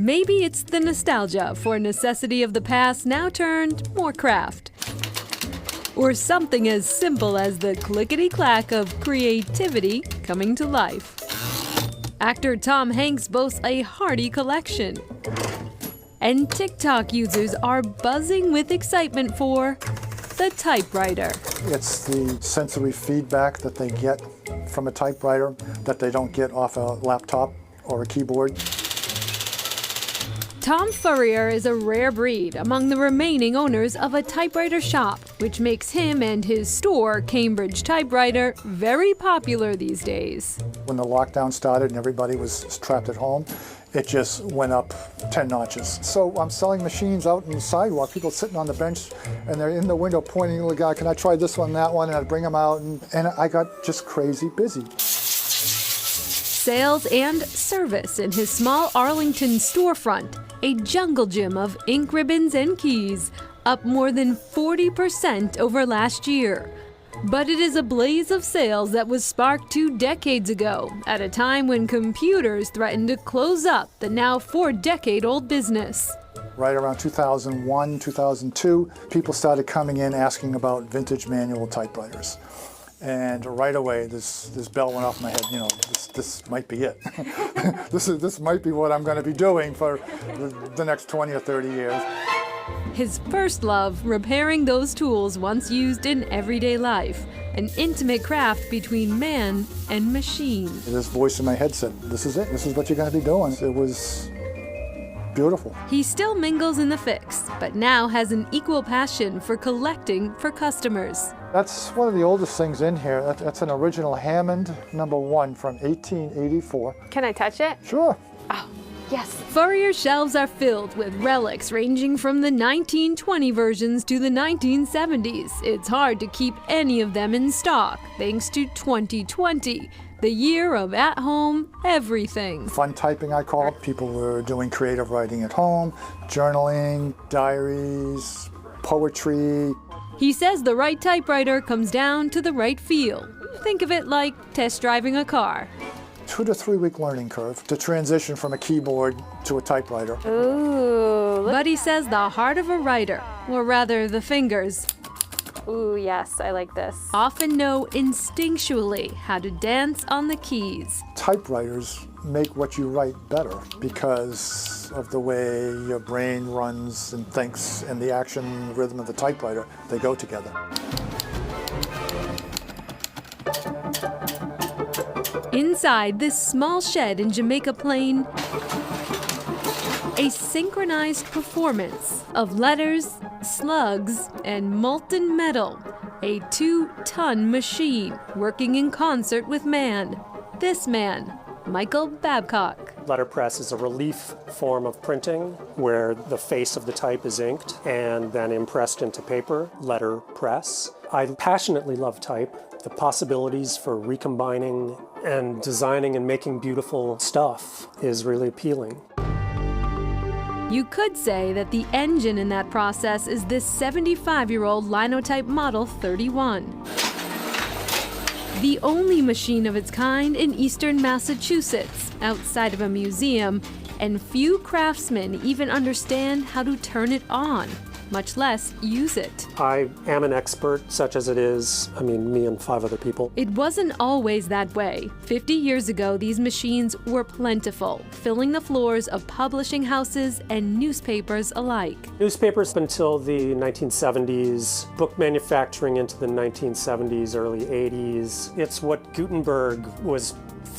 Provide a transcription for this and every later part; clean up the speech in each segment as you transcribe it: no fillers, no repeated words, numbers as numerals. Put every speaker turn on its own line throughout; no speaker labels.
Maybe it's the nostalgia for a necessity of the past now turned more craft. Or something as simple as the clickety-clack of creativity coming to life. Actor Tom Hanks boasts a hearty collection. And TikTok users are buzzing with excitement for the typewriter.
It's the sensory feedback that they get from a typewriter that they don't get off a laptop or a keyboard.
Tom Furrier is a rare breed among the remaining owners of a typewriter shop, which makes him and his store, Cambridge Typewriter, very popular these days.
When the lockdown started and everybody was trapped at home, it just went up 10 notches. So I'm selling machines out in the sidewalk, people sitting on the bench, and they're in the window pointing to the guy, can I try this one, that one, and I'd bring them out, and I got just crazy busy.
Sales and service in his small Arlington storefront, a jungle gym of ink ribbons and keys, up more than 40% over last year. But it is a blaze of sales that was sparked 2 decades ago, at a time when computers threatened to close up the now 4-decade-old business.
Right around 2001, 2002, people started coming in asking about vintage manual typewriters. And right away, this bell went off my head. You know, this might be it. this might be what I'm going to be doing for the next 20 or 30 years.
His first love, repairing those tools once used in everyday life, an intimate craft between man and machine.
This voice in my head said, this is it. This is what you're going to be doing. It was beautiful.
He still mingles in the fix, but now has an equal passion for collecting for customers.
That's one of the oldest things in here. That's an original Hammond #1 from 1884.
Can I touch it?
Sure.
Oh, yes.
Furrier's shelves are filled with relics ranging from the 1920 versions to the 1970s. It's hard to keep any of them in stock, thanks to 2020, the year of at-home everything.
Fun typing, I call it. People were doing creative writing at home, journaling, diaries, poetry.
He says the right typewriter comes down to the right feel. Think of it like test driving a car.
2 to 3 week learning curve to transition from a keyboard to a typewriter.
Ooh.
But he says the heart of a writer, or rather the fingers,
Ooh, yes, I like this.
often know instinctually how to dance on the keys.
Typewriters make what you write better because of the way your brain runs and thinks, and the action rhythm of the typewriter, they go together.
Inside this small shed in Jamaica Plain, a synchronized performance of letters, slugs, and molten metal. A 2-ton machine working in concert with man. This man, Michael Babcock.
Letterpress is a relief form of printing where the face of the type is inked and then impressed into paper, letterpress. I passionately love type. The possibilities for recombining and designing and making beautiful stuff is really appealing.
You could say that the engine in that process is this 75-year-old Linotype Model 31. The only machine of its kind in eastern Massachusetts, outside of a museum, and few craftsmen even understand how to turn it on, much less use it.
I am an expert, such as it is, me and 5 other people.
It wasn't always that way. 50 years ago, these machines were plentiful, filling the floors of publishing houses and newspapers alike.
Newspapers until the 1970s, book manufacturing into the 1970s, early 80s. It's what Gutenberg was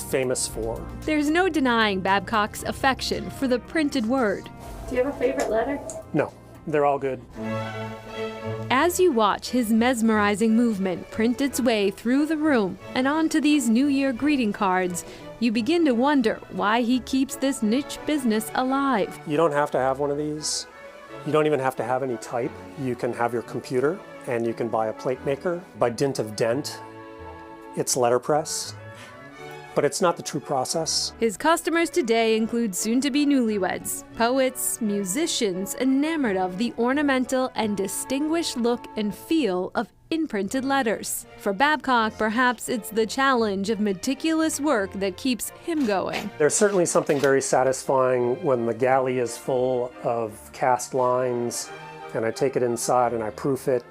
famous for.
There's no denying Babcock's affection for the printed word.
Do you have a favorite letter?
No, they're all good.
As you watch his mesmerizing movement print its way through the room and onto these New Year greeting cards, you begin to wonder why he keeps this niche business alive.
You don't have to have one of these. You don't even have to have any type. You can have your computer and you can buy a plate maker. By dint of dent, it's letterpress. But it's not the true process.
His customers today include soon-to-be newlyweds, poets, musicians enamored of the ornamental and distinguished look and feel of in printed letters. For Babcock, perhaps it's the challenge of meticulous work that keeps him going.
There's certainly something very satisfying when the galley is full of cast lines and I take it inside and I proof it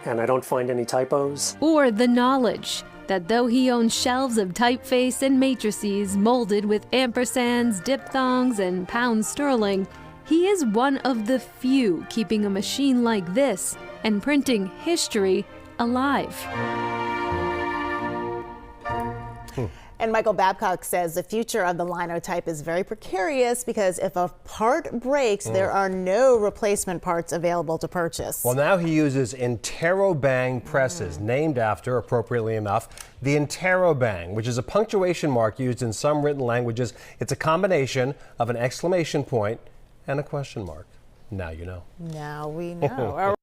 and I don't find any typos.
Or the knowledge that though he owns shelves of typeface and matrices molded with ampersands, diphthongs, and pounds sterling, he is one of the few keeping a machine like this and printing history alive.
And Michael Babcock says the future of the Linotype is very precarious because if a part breaks, there are no replacement parts available to purchase.
Well, now he uses interrobang presses, named after, appropriately enough, the interrobang, which is a punctuation mark used in some written languages. It's a combination of an exclamation point and a question mark. Now you know.
Now we know.